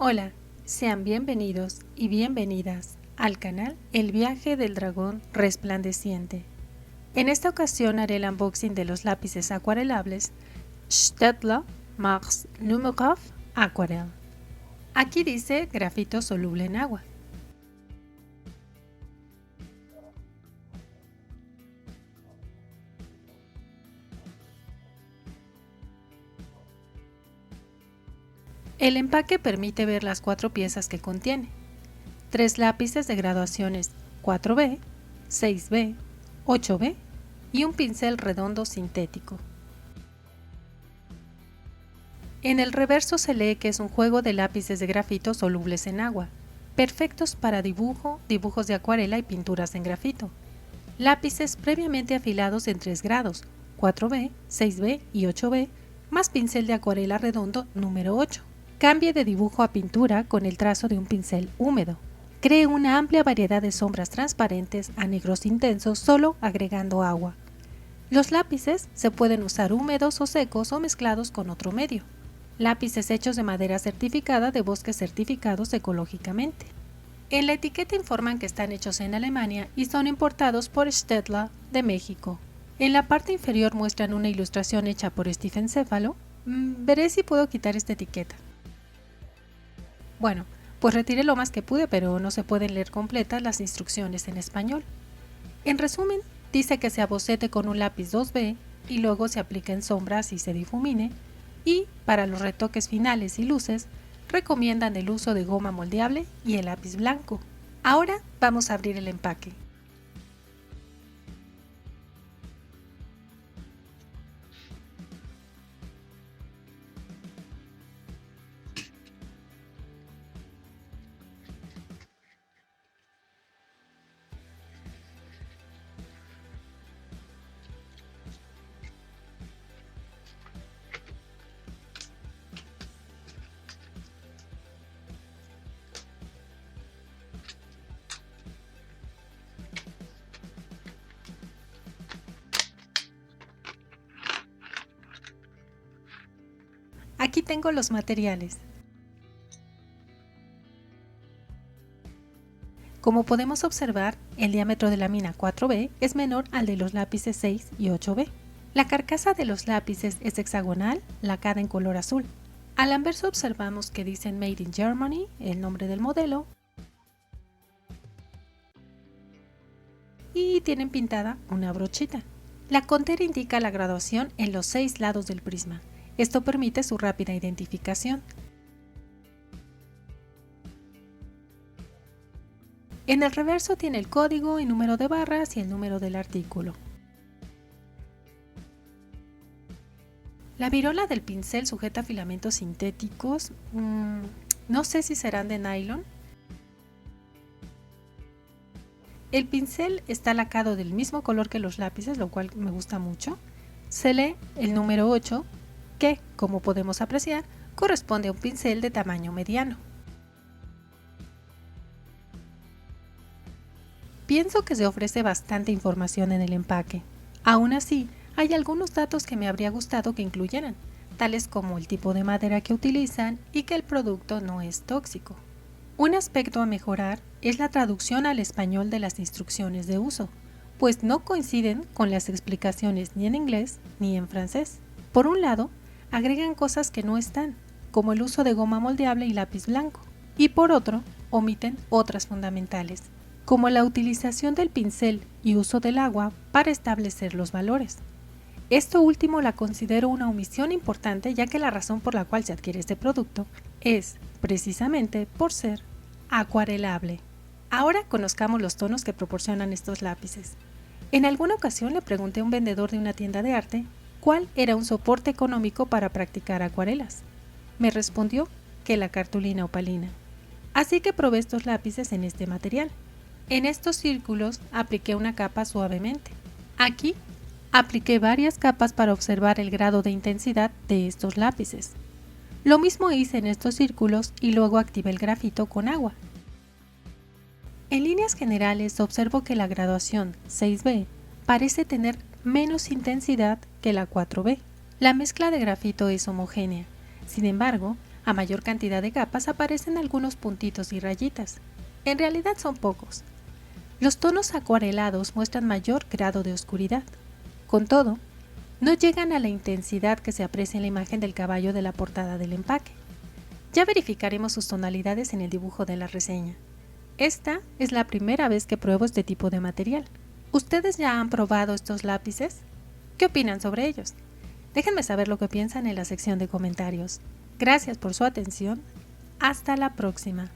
Hola, sean bienvenidos y bienvenidas al canal El Viaje del Dragón Resplandeciente. En esta ocasión haré el unboxing de los lápices acuarelables Staedtler Mars Nummerhof Aquarelle. Aquí dice grafito soluble en agua. El empaque permite ver las 4 piezas que contiene. 3 lápices de graduaciones 4B, 6B, 8B y un pincel redondo sintético. En el reverso se lee que es un juego de lápices de grafito solubles en agua, perfectos para dibujo, dibujos de acuarela y pinturas en grafito. Lápices previamente afilados en 3 grados, 4B, 6B y 8B, más pincel de acuarela redondo número 8. Cambie de dibujo a pintura con el trazo de un pincel húmedo. Cree una amplia variedad de sombras transparentes a negros intensos solo agregando agua. Los lápices se pueden usar húmedos o secos o mezclados con otro medio. Lápices hechos de madera certificada de bosques certificados ecológicamente. En la etiqueta informan que están hechos en Alemania y son importados por Staedtler de México. En la parte inferior muestran una ilustración hecha por Stephen Céfalo. Veré si puedo quitar esta etiqueta. Bueno, pues retiré lo más que pude, pero no se pueden leer completas las instrucciones en español. En resumen, dice que se abocete con un lápiz 2B y luego se aplique en sombras y se difumine, y para los retoques finales y luces, recomiendan el uso de goma moldeable y el lápiz blanco. Ahora vamos a abrir el empaque. Aquí tengo los materiales. Como podemos observar, el diámetro de la mina 4B es menor al de los lápices 6 y 8B. La carcasa de los lápices es hexagonal, lacada en color azul. Al anverso observamos que dicen Made in Germany, el nombre del modelo, y tienen pintada una brochita. La contera indica la graduación en los 6 lados del prisma. Esto permite su rápida identificación. En el reverso tiene el código y número de barras y el número del artículo. La virola del pincel sujeta filamentos sintéticos, no sé si serán de nylon. El pincel está lacado del mismo color que los lápices, lo cual me gusta mucho. Se lee el número 8, que, como podemos apreciar, corresponde a un pincel de tamaño mediano. Pienso que se ofrece bastante información en el empaque. Aún así, hay algunos datos que me habría gustado que incluyeran, tales como el tipo de madera que utilizan y que el producto no es tóxico. Un aspecto a mejorar es la traducción al español de las instrucciones de uso, pues no coinciden con las explicaciones ni en inglés ni en francés. Por un lado, agregan cosas que no están, como el uso de goma moldeable y lápiz blanco, y por otro, omiten otras fundamentales, como la utilización del pincel y uso del agua para establecer los valores. Esto último la considero una omisión importante, ya que la razón por la cual se adquiere este producto es, precisamente, por ser acuarelable. Ahora conozcamos los tonos que proporcionan estos lápices. En alguna ocasión le pregunté a un vendedor de una tienda de arte cuál era un soporte económico para practicar acuarelas. Me respondió que la cartulina opalina. Así que probé estos lápices en este material. En estos círculos apliqué una capa suavemente. Aquí apliqué varias capas para observar el grado de intensidad de estos lápices. Lo mismo hice en estos círculos y luego activé el grafito con agua. En líneas generales observo que la graduación 6B parece tener menos intensidad que la 4B. La mezcla de grafito es homogénea. Sin embargo, A mayor cantidad de capas aparecen algunos puntitos y rayitas. En realidad son pocos. Los tonos acuarelados muestran mayor grado de oscuridad. Con todo, no llegan a la intensidad que se aprecia en la imagen del caballo de la portada del empaque. Ya verificaremos sus tonalidades en el dibujo de la reseña. Esta es la primera vez que pruebo este tipo de material. ¿Ustedes ya han probado estos lápices? ¿Qué opinan sobre ellos? Déjenme saber lo que piensan en la sección de comentarios. Gracias por su atención. Hasta la próxima.